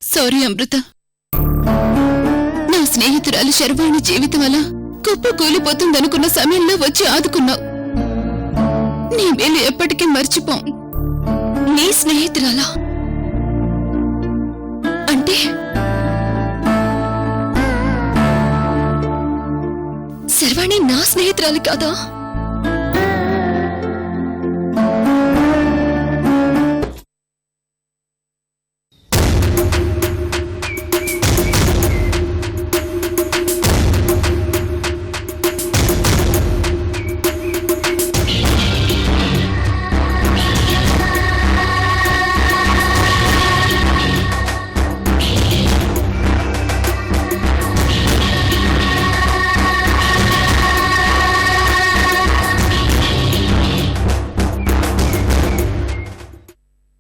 Sorry అమృత, నా స్నేహితురాలు శర్వాణి జీవితం అలా కుప్ప కూలిపోతుందనుకున్న సమయంలో వచ్చి ఆదుకున్నావు. నీ మేలు ఎప్పటికీ మర్చిపోం. నీ స్నేహితురాలా అంటే శర్వాణి నా స్నేహితురాలి కాదా?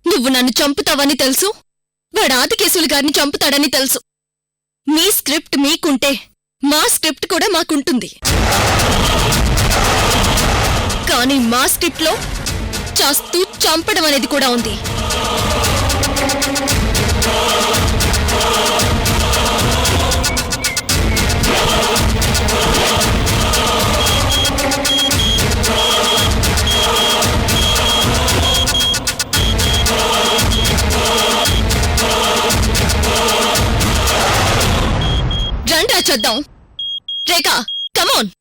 నువ్వు నన్ను చంపుతావని తెలుసు, వాడు ఆదికేశవులు గారిని చంపుతాడని తెలుసు. మీ స్క్రిప్ట్ మీకుంటే మా స్క్రిప్ట్ కూడా మాకుంటుంది. కానీ మా స్క్రిప్ట్లో చస్తూ చంపడం అనేది కూడా ఉంది. రండా చూద్దాం. రేఖా, కమాన్.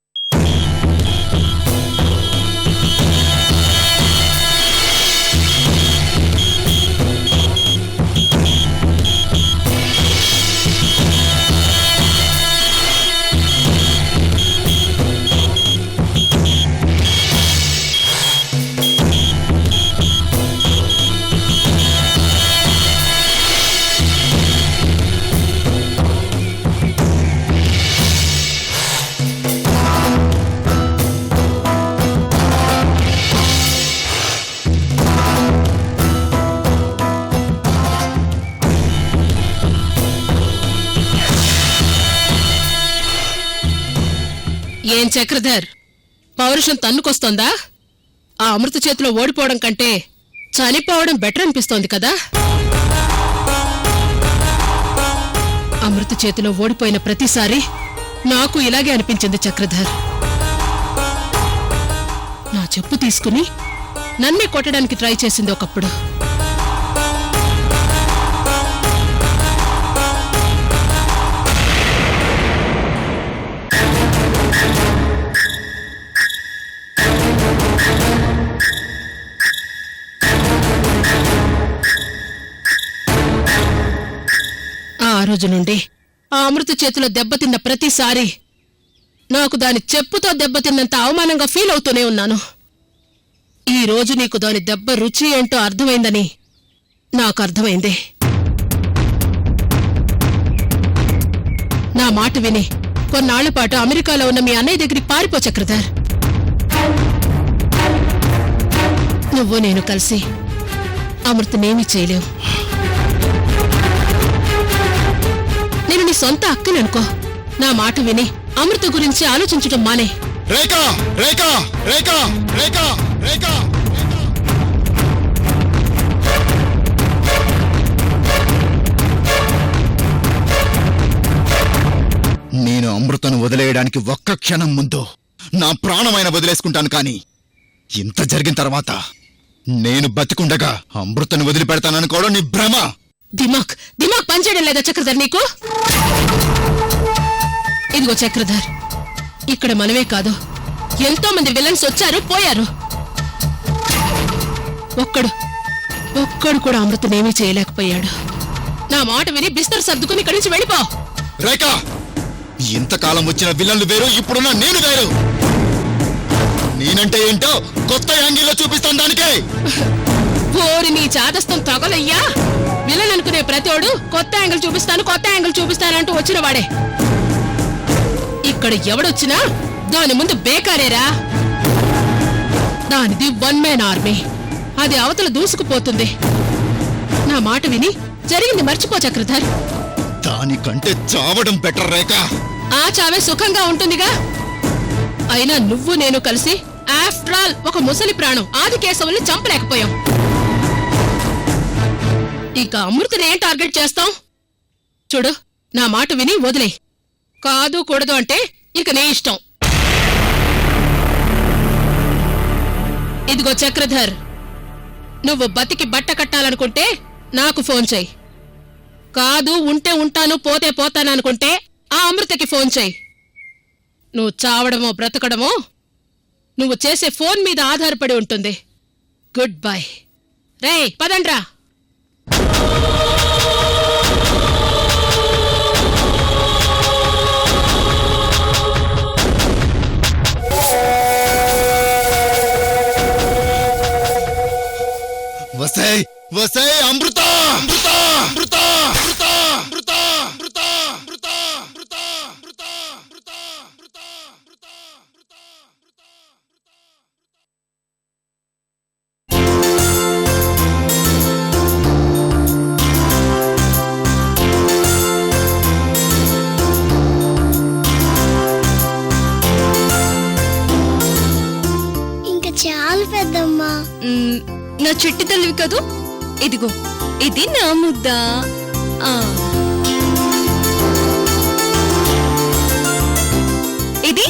ఏం చక్రధర్, పౌరుషం తన్నుకొస్తోందా? ఆ అమృత చేతిలో ఓడిపోవడం కంటే చనిపోవడం బెటర్ అనిపిస్తోంది కదా? అమృత చేతిలో ఓడిపోయిన ప్రతిసారి నాకు ఇలాగే అనిపించింది చక్రధర్. నా చెప్పు తీసుకుని నన్నే కొట్టడానికి ట్రై చేసింది ఒకప్పుడు. ఆ రోజు నుండి ఆ అమృత చేతిలో దెబ్బతిన్న ప్రతిసారి నాకు దాని చెప్పుతో దెబ్బతిన్నంత అవమానంగా ఫీల్ అవుతూనే ఉన్నాను. ఈ రోజు నీకు దాని దెబ్బ రుచి ఏంటో అర్థమైందని నాకు అర్థమైంది. నా మాట విని కొన్నాళ్ల పాటు అమెరికాలో ఉన్న మీ అన్నయ్య దగ్గరికి పారిపో చక్రధర్. నువ్వు నేను కలిసి అమృతనేమీ చేయలేవు. నేను నీ సొంత అక్కననుకో. నా మాట విని అమృత గురించి ఆలోచించడం మానే. రేఖా, రేఖా, రేఖా, రేఖా, రేఖా. నేను అమృతను వదిలేయడానికి ఒక్క క్షణం ముందు నా ప్రాణమైన వదిలేసుకుంటాను, కానీ ఇంత జరిగిన తర్వాత నేను బతికుండగా అమృతను వదిలిపెడతాననుకోవడం నీ భ్రమ. దిమాక్ పనిచేయడం లేదా చక్రధర్ నీకు? ఇదిగో చక్రధర్, ఇక్కడ మనమే కాదు, ఎంతో మంది విలన్స్ వచ్చారు పోయారు. ఒక్కడు కూడా అమృతనేమీ చేయలేకపోయాడు. నా మాట విని బిస్తర్ సర్దుకుని ఇక్కడి నుంచి వెళ్ళిపో. రేఖా, ఇంతకాలం వచ్చిన విలన్లు వేరు, ఇప్పుడున్న నేను వేరు. నేనంటే ఏంటో కొత్త యాంగిల్లో చూపిస్తాను దానికే. ఓరి నీ చాదస్తం తగలయ్యా. విలన్ అనుకునే ప్రతోడు కొత్త యాంగిల్ చూపిస్తానంటూ వచ్చిన వాడే. ఇక్కడ ఎవడొచ్చినా దాని ముందు బేకారేరా. దానిది వన్ మ్యాన్ ఆర్మీ. అది అవతల దూసుకుపోతుంది. నా మాట విని జరిగింది మర్చిపో చక్రధర్. దానికంటే చావడం బెటర్ రేఖ. ఆ చావే సుఖంగా ఉంటుందిగా. అయినా నువ్వు నేను కలిసి ఆఫ్టర్ ఆల్ ఒక ముసలి ప్రాణం ఆదికేశవుల్ని చంపలేకపోయాం. ఇక అమృతని ఏం టార్గెట్ చేస్తాం? చూడు, నా మాట విని వదిలే. కాదు కూడదు అంటే ఇక నీ ఇష్టం. ఇదిగో చక్రధర్, నువ్వు బతికి బట్ట కట్టాలనుకుంటే నాకు ఫోన్ చెయ్యి. కాదు ఉంటే ఉంటాను పోతే పోతాననుకుంటే ఆ అమృతకి ఫోన్ చెయ్యి. నువ్వు చావడమో బ్రతకడమో నువ్వు చేసే ఫోన్ మీద ఆధారపడి ఉంటుంది. Good bye. రేయ్ పదండ్రా. వసై వసై అమృత అమృత అమృత అమృత అమృత అమృత అమృత అమృత అమృత అమృత అమృత ఇంకా చాలు పెద్దమ్మా. నా చిట్టి తల్లివి కదూ. ఇదిగో ఇది నా ముద్ద. ఇది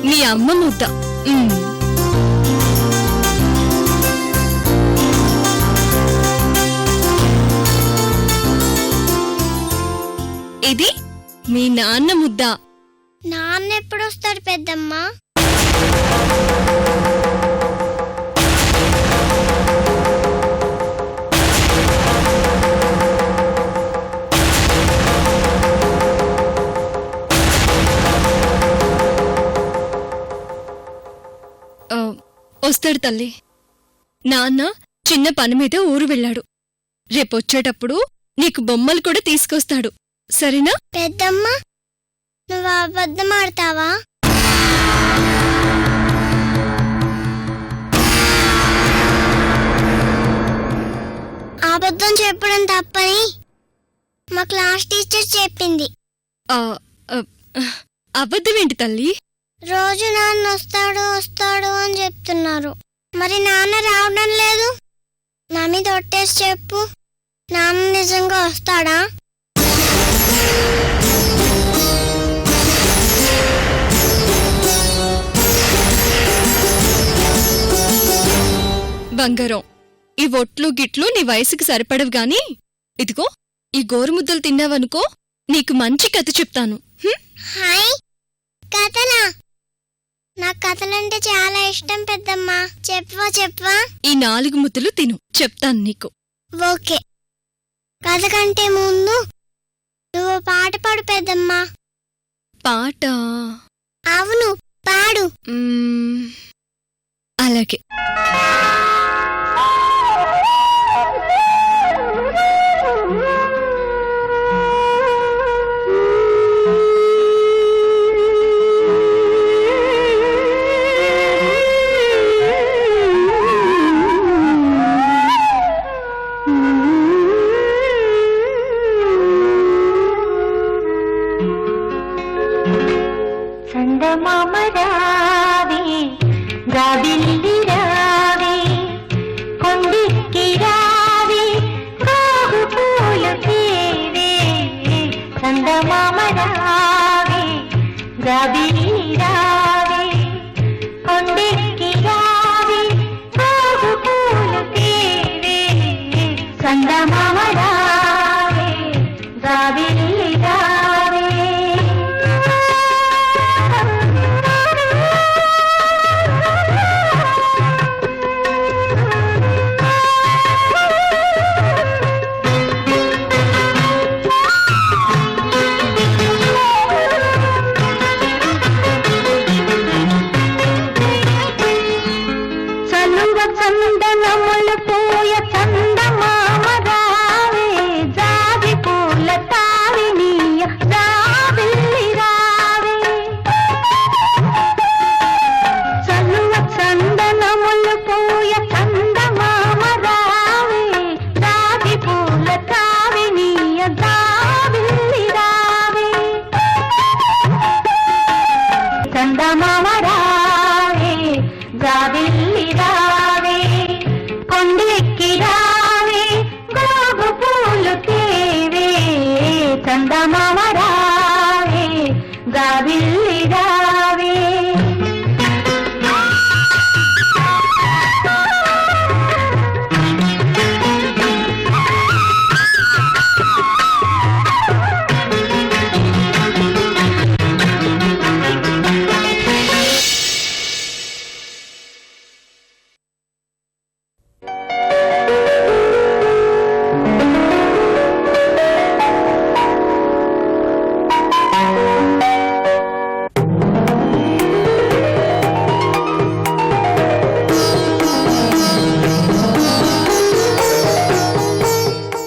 మీ అమ్మ ముద్ద. ఇది మీ నాన్న ముద్ద. నాన్న ఎప్పుడొస్తాడు పెద్దమ్మా? వస్తాడు తల్లి. నాన్న చిన్న పని మీద ఊరు వెళ్ళాడు. రేపొచ్చేటప్పుడు నీకు బొమ్మలు కూడా తీసుకొస్తాడు. సరేనా? పెద్దమ్మా, నువ్వు అబద్ధం ఆడతావా? అబద్ధం చెప్పడం తప్పని మా క్లాస్ టీచర్ చెప్పింది. అబద్ధమేంటి తల్లి? రోజు నాన్న వస్తాడు వస్తాడు అని చెప్తున్నారు. మరి నాన్న రావడం లేదు. నా మీద ఒట్టేసి చెప్పు, నాన్న నిజంగా వస్తాడా? బంగారం, ఈ ఒట్లు గిట్లు నీ వయసుకి సరిపడవు గాని ఇదిగో ఈ గోరుముద్దలు తిన్నావనుకో, నీకు మంచి కథ చెప్తాను. హాయ్, కథలా? నాకు కథలంటే చాలా ఇష్టం పెద్దమ్మా. చెప్పవా? ఈ 4 ముద్దలు తిను, చెప్తాను నీకు. ఓకే. కథ కంటే ముందు నువ్వు పాట పాడు పెద్దమ్మా. పాట? అవును, పాడు. అలాగే. చందనములు పోయ చందమామ రావే చందమామ రావే జాబిల్లి రావే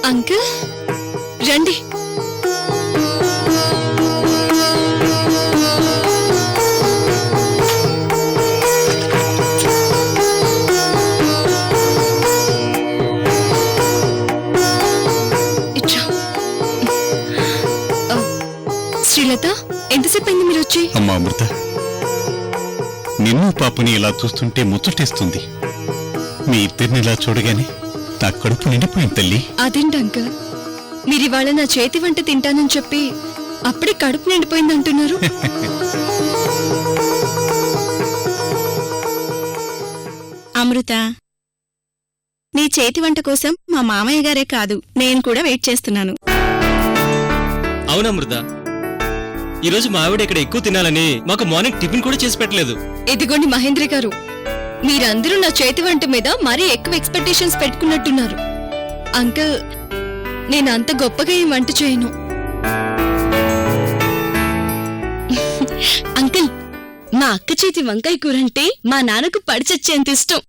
అంకుల్ రండి. ఇట్రా. శ్రీలత, ఎంతసేపు అయింది మీరు వచ్చి? అమ్మా అమృత, నిన్ను పాపని ఇలా చూస్తుంటే ముచ్చటేస్తుంది. మీ ఇద్దరిని ఇలా చూడగానే నా కడుపు నిండిపోయింది తల్లి. అదేంటి అంకుల్, మీరివాళ నా చేతి వంట తింటానని చెప్పి అప్పుడే కడుపు నిండిపోయిందంటున్నారు. అమృత, నీ చేతి వంట కోసం మా మామయ్య గారే కాదు నేను కూడా వెయిట్ చేస్తున్నాను. అవునమృత, ఈరోజు మా ఆవిడ ఇక్కడ ఎక్కువ తినాలని మాకు మార్నింగ్ టిఫిన్ కూడా చేసి పెట్టలేదు. ఇదిగోండి మహేంద్ర గారు, మీరందరూ నా చేతి వంట మీద మరీ ఎక్కువ ఎక్స్పెక్టేషన్స్ పెట్టుకున్నట్టున్నారు. అంకుల్, నేను అంత గొప్పగా ఈ వంట చేయను. అంకుల్, మా అక్క చేతి వంకాయ కూర అంటే మా నాన్నకు పడిచచ్చేంత ఇష్టం.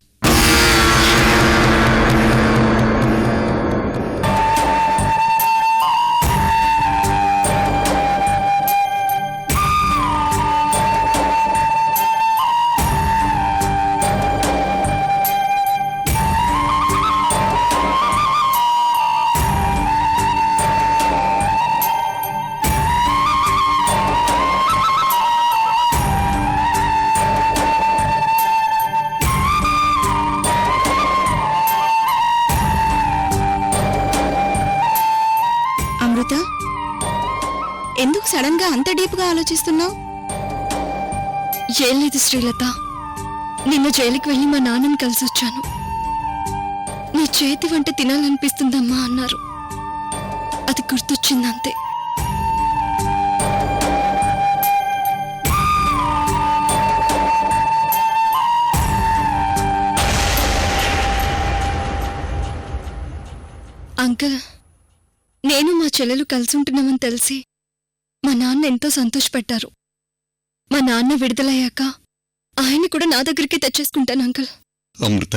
అమృత, ఎందుకు సడన్ గా అంత డీప్ గా ఆలోచిస్తున్నావు? ఏం లేదు శ్రీలత, నిన్న జైలుకి వెళ్ళి మా నాన్నని కలిసి వచ్చాను. నీ చేతి వంట తినాలనిపిస్తుందమ్మా అన్నారు. అది గుర్తొచ్చిందంతే. అంకుల్, నేను మా చెల్లెలు కలిసి ఉంటున్నామని తెలిసి మా నాన్న ఎంతో సంతోషపడ్డారు. మా నాన్న విడుదలయ్యాక ఆయన్ని కూడా నా దగ్గరికి తెచ్చేసుకుంటాను అంకుల్. అమృత,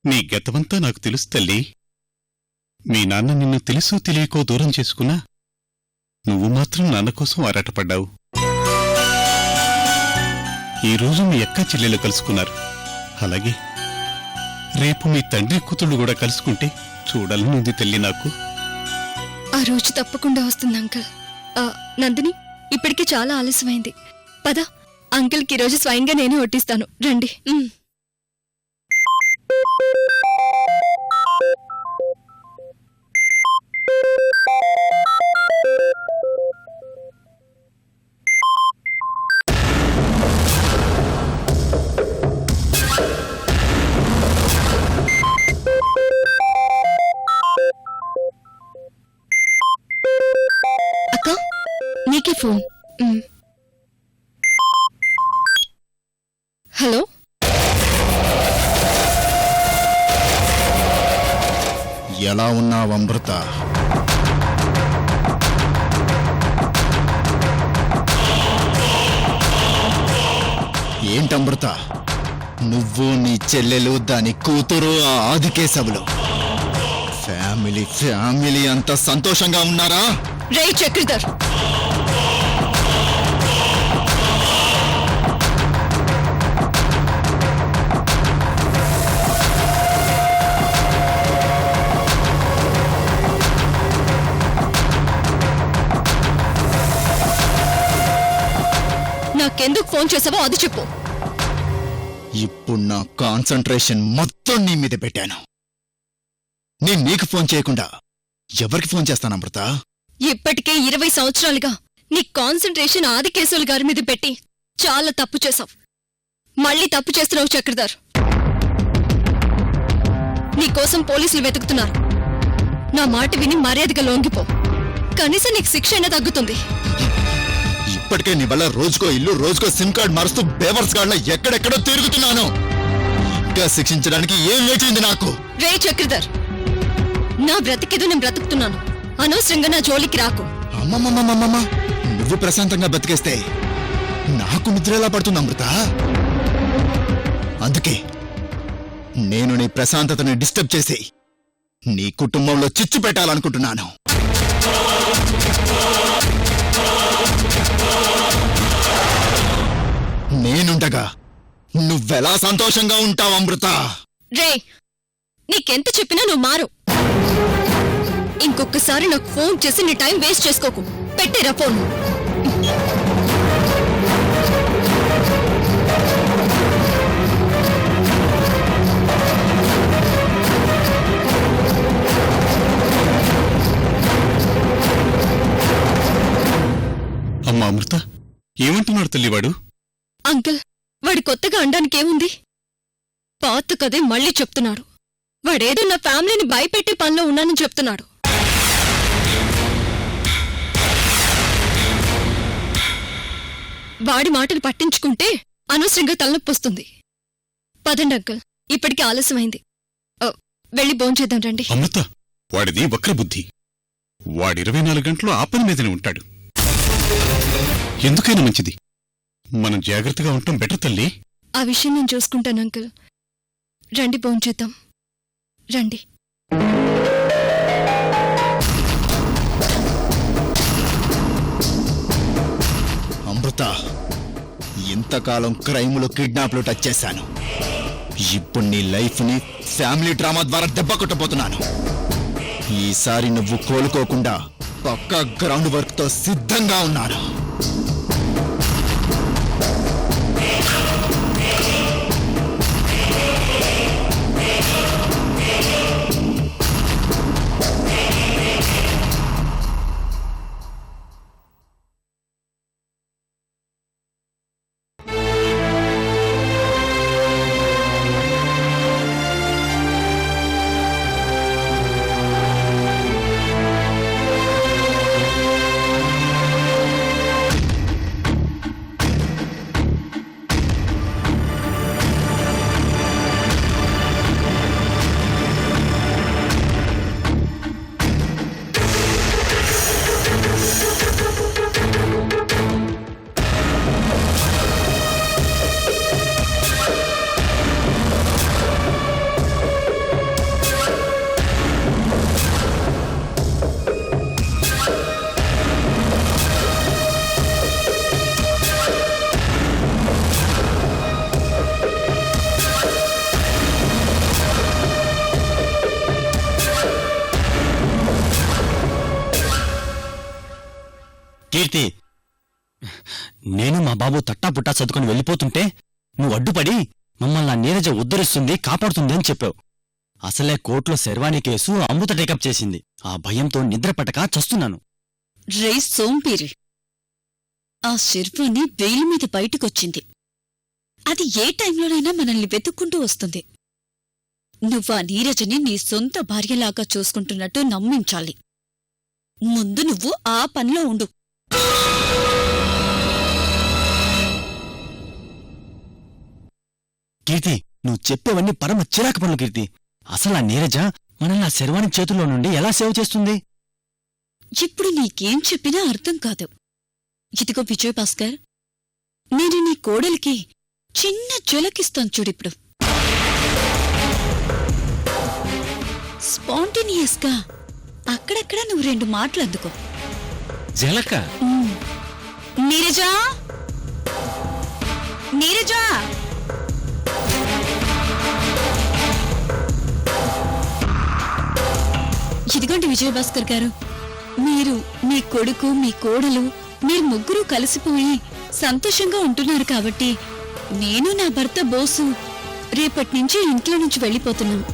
నీ గతమంతా నాకు తెలుసు తల్లి. మీ నాన్న నిన్ను తెలుసో తెలియకో దూరం చేసుకున్నా నువ్వు మాత్రం నాన్న కోసం ఆరాటపడ్డావు. ఈరోజు మీ అక్క చెల్లెలు కలుసుకున్నారు. అలాగే రేపు మీ తండ్రి కూతుళ్ళు కూడా కలుసుకుంటే చూడాలనుంది తల్లి నాకు. ఆ రోజు తప్పకుండా వస్తుంది అంకుల్. నందిని, ఇప్పటికే చాలా ఆలస్యమైంది. పద, అంకుల్కి ఈరోజు స్వయంగా నేనే వడ్డిస్తాను. రండి. అక్క, నీకే ఫోన్. హలో, ఎలా ఉన్నావు అమృత? ఏంటమృత, నువ్వు నీ చెల్లెలు దాని కూతురు ఆ ఆదికేశవులు ఫ్యామిలీ అంతా సంతోషంగా ఉన్నారా? రే చక్రధర్, నాకెందుకు ఫోన్ చేసావో అది చెప్పు. ఇప్పుడు నా కాన్సంట్రేషన్ మొత్తం నీ మీద పెట్టాను. నేను నీకు ఫోన్ చేయకుండా ఎవరికి ఫోన్ చేస్తాను అమృత? ఇప్పటికే 20 సంవత్సరాలుగా నీ కాన్సంట్రేషన్ ఆదికేశవులు గారి మీద పెట్టి చాలా తప్పు చేశావు. మళ్ళీ తప్పు చేస్తున్నావు చక్రధర్. నీకోసం పోలీసులు వెతుకుతున్నారు. నా మాట విని మర్యాదగా లొంగిపో. కనీసం నీకు శిక్ష అయినా తగ్గుతుంది. ఇప్పటికే నీ వల్ల రోజుకో ఇల్లు రోజుకో సిమ్ కార్డ్ మారుస్తూ బేవర్స్ గాడ్ల ఎక్కడెక్కడో తిరుగుతున్నాను. ఇంకా శిక్షించడానికి ఏం వేచింది నాకు? రే చక్రధర్, నా బ్రతికేదో నేను బ్రతుకుతున్నాను. అనవసరంగా నా జోలికి రాకు. అమ్మమ్మమ్మమ్మమ్మ, నువ్వు ప్రశాంతంగా బతికేస్తే నాకు నిద్ర ఎలా పడుతుంది అమృత? అందుకే నేను నీ ప్రశాంతతని డిస్టర్బ్ చేసి నీ కుటుంబంలో చిచ్చు పెట్టాలనుకుంటున్నాను. నేనుండగా నువ్వెలా సంతోషంగా ఉంటావు అమృత? రే, నీకెంత చెప్పినా నువ్వు మారు. ఇంకొకసారి నాకు ఫోన్ చేసి నీ టైం వేస్ట్ చేసుకోకు. పెట్టేరా ఫోన్. అమ్మా అమృత, ఏమంటున్నాడు తల్లివాడు? అంకుల్, వాడి కొత్తగా అనడానికేముంది? పాత కదే మళ్ళీ చెప్తున్నాడు. వాడేదో నా ఫ్యామిలీని భయపెట్టే పనిలో ఉన్నానని చెప్తున్నాడు. వాడి మాటలు పట్టించుకుంటే అనవసరంగా తలనొప్పి వస్తుంది. పదండి అంకుల్, ఇప్పటికే ఆలస్యమైంది. వెళ్ళి భోంచేద్దాం రండి. అమృత, వాడిది వక్రబుద్ధి. వాడు 24 గంటలు ఆ పని మీదనే ఉంటాడు. ఎందుకైనా మంచిది మనం జాగ్రత్తగా ఉంటాం బెటర్ తల్లి. ఆ విషయం నేను చూసుకుంటాను అంకుల్. రండి భోంచేద్దాం. రండి. అమృత, ఇంతకాలం క్రైములు కిడ్నాప్లు టచ్ చేశాను. ఇప్పుడు నీ లైఫ్ ని ఫ్యామిలీ డ్రామా ద్వారా దెబ్బ కొట్టబోతున్నాను. ఈసారి నువ్వు కోలుకోకుండా పక్కా గ్రౌండ్ వర్క్ తో సిద్ధంగా ఉన్నాను. కీర్తి, నేను మా బాబు తట్టా పుట్టా చదువుకుని వెళ్ళిపోతుంటే నువ్వు అడ్డుపడి మమ్మల్ని ఆ నీరజ ఉద్ధరిస్తుంది, కాపాడుతుంది అని చెప్పావు. అసలే కోర్టులో శర్వాణి కేసు అమృత టేకప్ చేసింది. ఆ భయంతో నిద్ర పట్టక చస్తున్నాను. రే సోంపేరి, ఆ శర్వాణి బెయిల్ మీద బయటకొచ్చింది. అది ఏ టైంలోనైనా మనల్ని వెతుక్కుంటూ వస్తుంది. నువ్వా నీరజని నీ సొంత భార్యలాగా చూసుకుంటున్నట్టు నమ్మించాలి. ముందు నువ్వు ఆ పనిలో ఉండు. కీర్తి, నువ్వు చెప్పేవన్నీ పరమ చిరాకు పనులు కీర్తి. అసలు ఆ నీరజ మనల్ని ఆ శర్వాణి చేతుల్లో నుండి ఎలా సేవ్ చేస్తుంది? ఇప్పుడు నీకేం చెప్పినా అర్థం కాదు. ఇదిగో విజయ్ భాస్కర్, నేను నీ కోడలికి చిన్న జలకిస్తాను చూడిప్పుడు. స్పాంటేనియస్గా అక్కడక్కడ నువ్వు 2 మాటలు అందుకో. జలక? నీరజా, నీరజా, ఇదిగోండి విజయభాస్కర్ గారు, మీరు, మీ కొడుకు, మీ కోడలు, మీరు ముగ్గురు కలిసిపోయి సంతోషంగా ఉంటున్నారు కాబట్టి నేను నా భర్త బోసు రేపటి నుంచి ఇంట్లో నుంచి వెళ్ళిపోతున్నాను.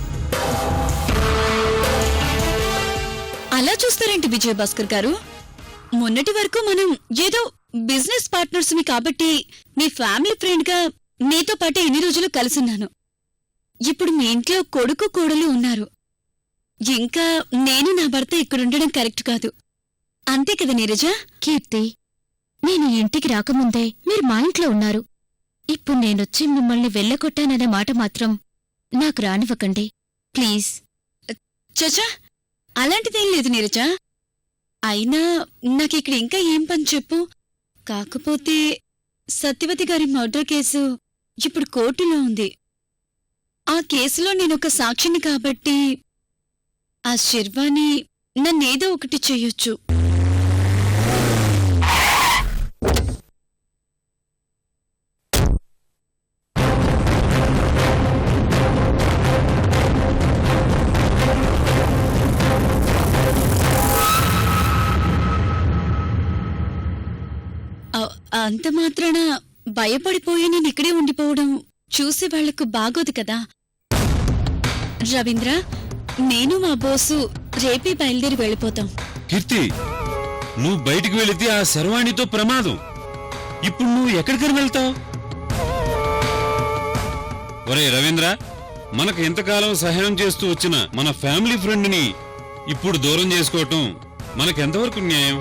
అలా చూస్తారేంటి విజయభాస్కర్ గారు? మొన్నటి వరకు మనం ఏదో బిజినెస్ పార్ట్నర్స్మి కాబట్టి మీ ఫ్యామిలీ ఫ్రెండ్గా మీతో పాటే ఎన్ని రోజులు కలిసున్నాను. ఇప్పుడు మీ ఇంట్లో కొడుకు కోడలు ఉన్నారు. ఇంకా నేను నా భర్త ఇక్కడుండడం కరెక్ట్ కాదు. అంతే కదా నీరజ? కీర్తి, నేను ఇంటికి రాకముందే మీరు మా ఇంట్లో ఉన్నారు. ఇప్పుడు నేనొచ్చి మిమ్మల్ని వెళ్ళగొట్టాననే మాట మాత్రం నాకు రానివ్వకండి ప్లీజ్. చచా, అలాంటిదేం లేదు నీరజ. అయినా నాకిక్కడ ఇంకా ఏం పని చెప్పు. కాకపోతే సత్యవతి గారి మర్డర్ కేసు ఇప్పుడు కోర్టులో ఉంది. ఆ కేసులో నేనొక సాక్షిని కాబట్టి ఆ శర్వాణి నన్నేదో ఒకటి చెయ్యొచ్చు. అంత మాత్రాన భయపడిపోయి నేను ఇక్కడే ఉండిపోవడం చూసే వాళ్లకు బాగోదు కదా. రవీంద్ర, నేను మా బోసు రేపే బయలుదేరి వెళ్ళిపోతాం. కీర్తి, నువ్వు బయటికి వెళితే ఆ శర్వాణితో ప్రమాదం. ఇప్పుడు నువ్వు ఎక్కడికని వెళ్తావు? ఒరే రవీంద్ర, మనకు ఎంతకాలం సహాయం చేస్తూ వచ్చిన మన ఫ్యామిలీ ఫ్రెండ్ని ఇప్పుడు దూరం చేసుకోవటం మనకెంతవరకు న్యాయం?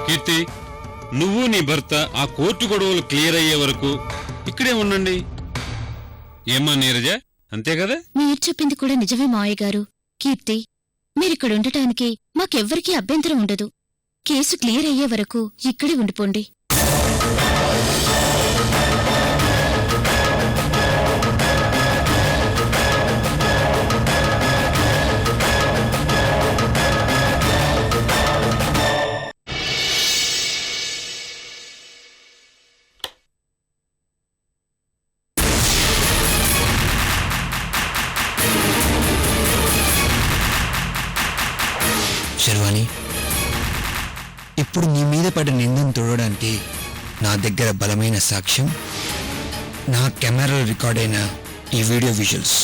కీర్తి, నువ్వు నీ భర్త ఆ కోర్టు గొడవలు క్లియర్ అయ్యే వరకు ఇక్కడే ఉండండి. ఏమ్మా నీరజ, అంతే కదా? మీరు చెప్పింది కూడా నిజమే మావయ్య గారు. కీర్తి, మీరిక్కడుండటానికి మాకెవ్వరికీ అభ్యంతరం ఉండదు. కేసు క్లియర్ అయ్యే వరకు ఇక్కడే ఉండిపోండి. శర్వాణి, ఇప్పుడు నీ మీద పడ్డ నిందను తోడడానికి నా దగ్గర బలమైన సాక్ష్యం, నా కెమెరాలో రికార్డ్ అయిన ఈ వీడియో విజువల్స్.